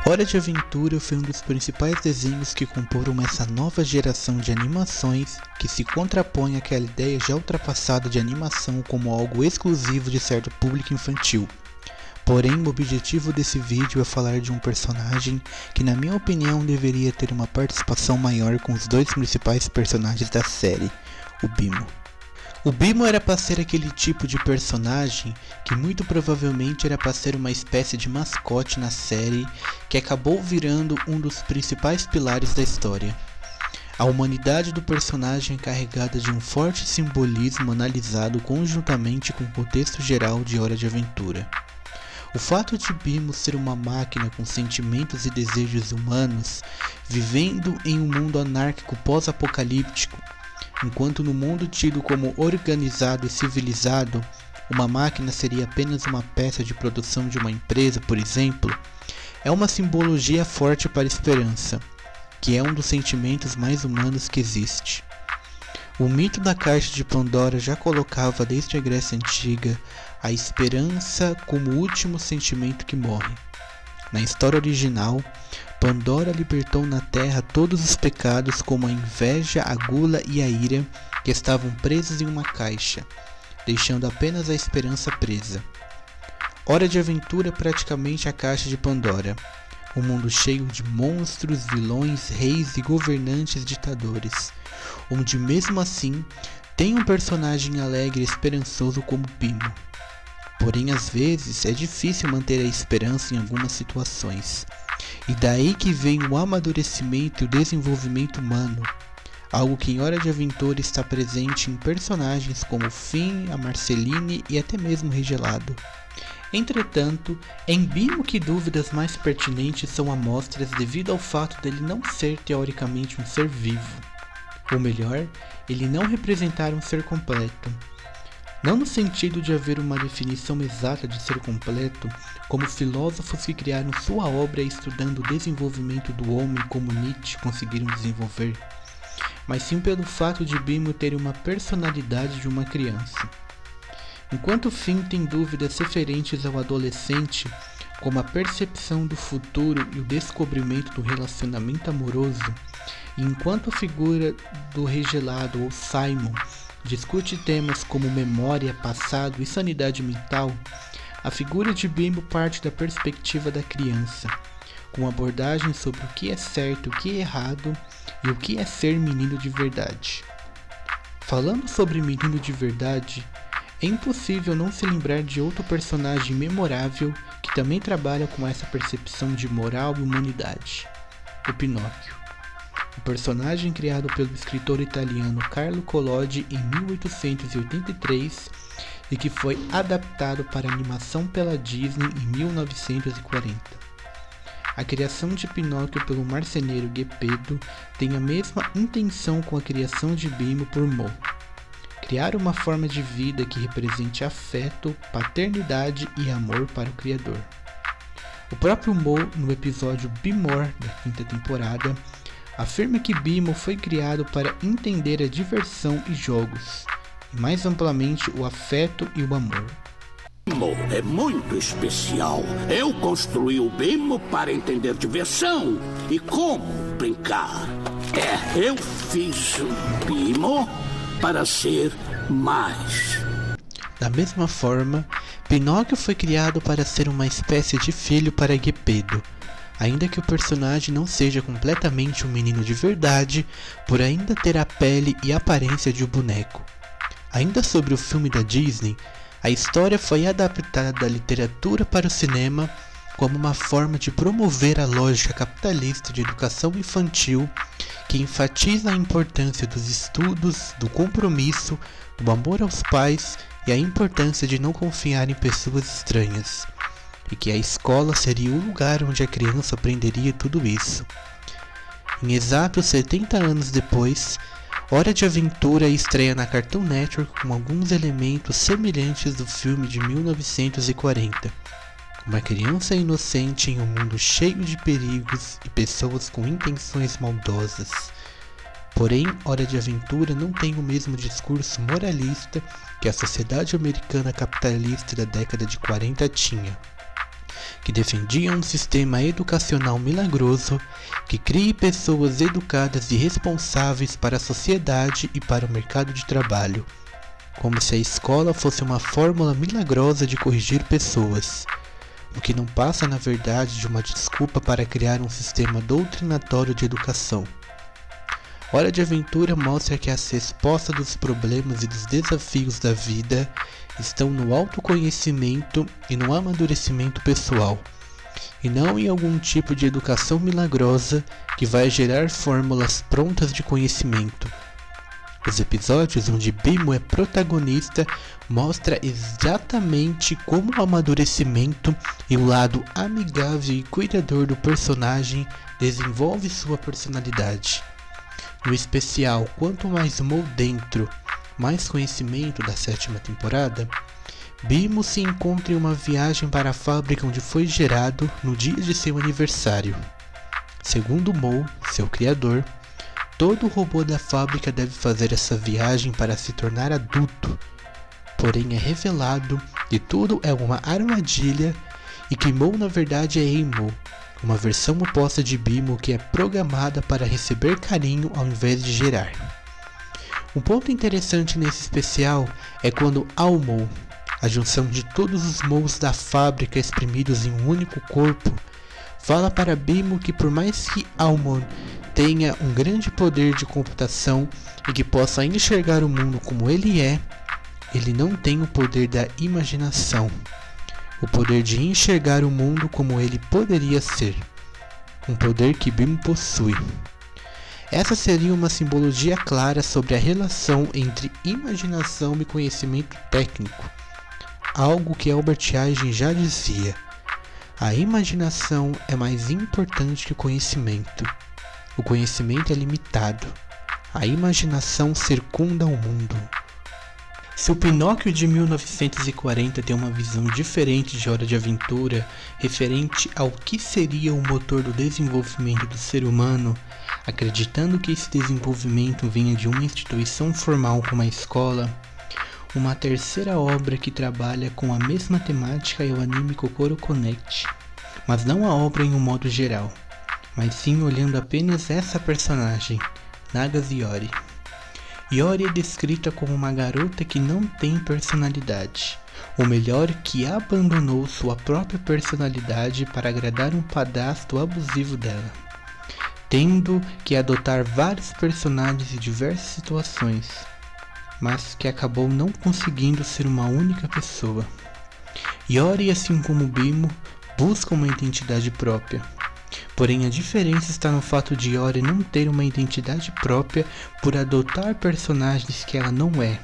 Hora de Aventura foi um dos principais desenhos que comporam essa nova geração de animações que se contrapõe àquela ideia já ultrapassada de animação como algo exclusivo de certo público infantil. Porém, o objetivo desse vídeo é falar de um personagem que, na minha opinião, deveria ter uma participação maior com os dois principais personagens da série, o Bimo. O Bimo era para ser aquele tipo de personagem que muito provavelmente era para ser uma espécie de mascote na série, que acabou virando um dos principais pilares da história. A humanidade do personagem é carregada de um forte simbolismo analisado conjuntamente com o contexto geral de Hora de Aventura. O fato de Bimo ser uma máquina com sentimentos e desejos humanos, vivendo em um mundo anárquico pós-apocalíptico, enquanto no mundo tido como organizado e civilizado, uma máquina seria apenas uma peça de produção de uma empresa, por exemplo, é uma simbologia forte para a esperança, que é um dos sentimentos mais humanos que existe. O mito da Caixa de Pandora já colocava desde a Grécia Antiga a esperança como o último sentimento que morre. Na história original, Pandora libertou na Terra todos os pecados como a inveja, a gula e a ira que estavam presos em uma caixa, deixando apenas a esperança presa. Hora de Aventura é praticamente a Caixa de Pandora, um mundo cheio de monstros, vilões, reis e governantes ditadores, onde mesmo assim tem um personagem alegre e esperançoso como Bimo. Porém, às vezes, é difícil manter a esperança em algumas situações. E daí que vem o amadurecimento e o desenvolvimento humano, algo que em Hora de Aventura está presente em personagens como Finn, a Marceline e até mesmo Regelado. Entretanto, em Bimo que dúvidas mais pertinentes são amostras devido ao fato dele não ser teoricamente um ser vivo. Ou melhor, ele não representar um ser completo. Não no sentido de haver uma definição exata de ser completo, como filósofos que criaram sua obra estudando o desenvolvimento do homem como Nietzsche conseguiram desenvolver, mas sim pelo fato de Bimo ter uma personalidade de uma criança. Enquanto Finn tem dúvidas referentes ao adolescente, como a percepção do futuro e o descobrimento do relacionamento amoroso, e enquanto a figura do Regelado ou Simon discute temas como memória, passado e sanidade mental, a figura de Bimo parte da perspectiva da criança, com abordagem sobre o que é certo, o que é errado e o que é ser menino de verdade. Falando sobre menino de verdade, é impossível não se lembrar de outro personagem memorável que também trabalha com essa percepção de moral e humanidade, o Pinóquio. O personagem criado pelo escritor italiano Carlo Collodi em 1883 e que foi adaptado para animação pela Disney em 1940. A criação de Pinóquio pelo marceneiro Geppetto tem a mesma intenção com a criação de Bimo por Mo: criar uma forma de vida que represente afeto, paternidade e amor para o Criador. O próprio Mo, no episódio Be More da quinta temporada, afirma que Bimo foi criado para entender a diversão e jogos, e mais amplamente o afeto e o amor. Bimo é muito especial. Eu construí o Bimo para entender diversão e como brincar. Eu fiz o Bimo para ser mais. Da mesma forma, Pinóquio foi criado para ser uma espécie de filho para Geppetto, ainda que o personagem não seja completamente um menino de verdade, por ainda ter a pele e aparência de um boneco. Ainda sobre o filme da Disney, a história foi adaptada da literatura para o cinema como uma forma de promover a lógica capitalista de educação infantil que enfatiza a importância dos estudos, do compromisso, do amor aos pais e a importância de não confiar em pessoas estranhas, e que a escola seria o lugar onde a criança aprenderia tudo isso. Em exatos 70 anos depois, Hora de Aventura estreia na Cartoon Network com alguns elementos semelhantes do filme de 1940. Uma criança inocente em um mundo cheio de perigos e pessoas com intenções maldosas. Porém, Hora de Aventura não tem o mesmo discurso moralista que a sociedade americana capitalista da década de 40 tinha, que defendiam um sistema educacional milagroso que crie pessoas educadas e responsáveis para a sociedade e para o mercado de trabalho, como se a escola fosse uma fórmula milagrosa de corrigir pessoas, o que não passa na verdade de uma desculpa para criar um sistema doutrinatório de educação. Hora de Aventura mostra que as respostas dos problemas e dos desafios da vida estão no autoconhecimento e no amadurecimento pessoal, e não em algum tipo de educação milagrosa que vai gerar fórmulas prontas de conhecimento. Os episódios onde Bimo é protagonista mostram exatamente como o amadurecimento e o lado amigável e cuidador do personagem desenvolve sua personalidade. No especial Quanto Mais Mo Dentro, Mais Conhecimento da 7ª temporada, Bimo se encontra em uma viagem para a fábrica onde foi gerado no dia de seu aniversário. Segundo Mo, seu criador, todo robô da fábrica deve fazer essa viagem para se tornar adulto. Porém é revelado que tudo é uma armadilha e que Mo na verdade é Emo, uma versão oposta de Bimo que é programada para receber carinho ao invés de gerar. Um ponto interessante nesse especial é quando Almo, a junção de todos os Mos da fábrica exprimidos em um único corpo, fala para Bimo que por mais que Almon tenha um grande poder de computação e que possa enxergar o mundo como ele é, ele não tem o poder da imaginação, o poder de enxergar o mundo como ele poderia ser, um poder que Bimo possui. Essa seria uma simbologia clara sobre a relação entre imaginação e conhecimento técnico, algo que Albert Einstein já dizia: a imaginação é mais importante que o conhecimento. O conhecimento é limitado, a imaginação circunda o mundo. Se o Pinóquio de 1940 tem uma visão diferente de Hora de Aventura referente ao que seria o motor do desenvolvimento do ser humano, acreditando que esse desenvolvimento venha de uma instituição formal como a escola, uma terceira obra que trabalha com a mesma temática é o anime Kokoro Connect, mas não a obra em um modo geral, mas sim olhando apenas essa personagem, Nagase Yori. Yori é descrita como uma garota que não tem personalidade, ou melhor, que abandonou sua própria personalidade para agradar um padrasto abusivo dela, tendo que adotar vários personagens em diversas situações, mas que acabou não conseguindo ser uma única pessoa. Yori, assim como Bimo, busca uma identidade própria. Porém, a diferença está no fato de Yori não ter uma identidade própria por adotar personagens que ela não é,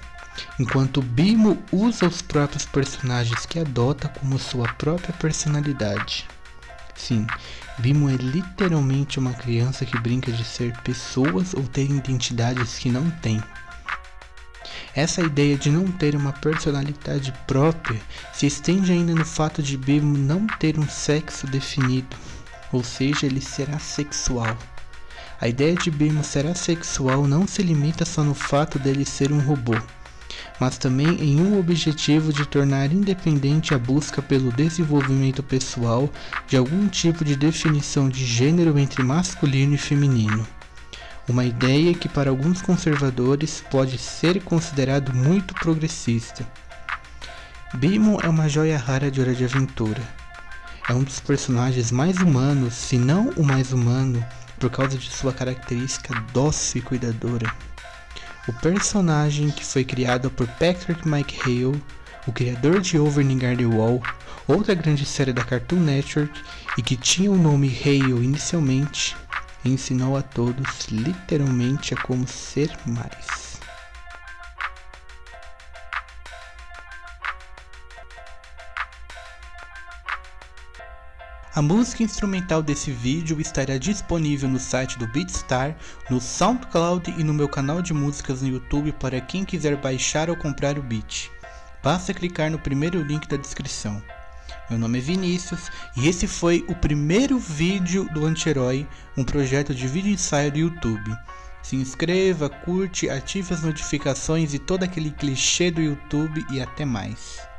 enquanto Bimo usa os próprios personagens que adota como sua própria personalidade. Sim, Bimo é literalmente uma criança que brinca de ser pessoas ou ter identidades que não tem. Essa ideia de não ter uma personalidade própria se estende ainda no fato de Bimo não ter um sexo definido, ou seja, ele será sexual. A ideia de Bimo ser assexual não se limita só no fato dele ser um robô, mas também em um objetivo de tornar independente a busca pelo desenvolvimento pessoal de algum tipo de definição de gênero entre masculino e feminino. Uma ideia que para alguns conservadores pode ser considerado muito progressista. Bimo é uma joia rara de Hora de Aventura. É um dos personagens mais humanos, se não o mais humano, por causa de sua característica dócil e cuidadora. O personagem que foi criado por Patrick McHale, o criador de Over the Garden Wall, outra grande série da Cartoon Network, e que tinha o nome Hale inicialmente, ensinou a todos literalmente a como ser mais. A música instrumental desse vídeo estará disponível no site do BeatStar, no SoundCloud e no meu canal de músicas no YouTube para quem quiser baixar ou comprar o beat. Basta clicar no primeiro link da descrição. Meu nome é Vinícius e esse foi o primeiro vídeo do Anti-Herói, um projeto de vídeo ensaio do YouTube. Se inscreva, curte, ative as notificações e todo aquele clichê do YouTube e até mais.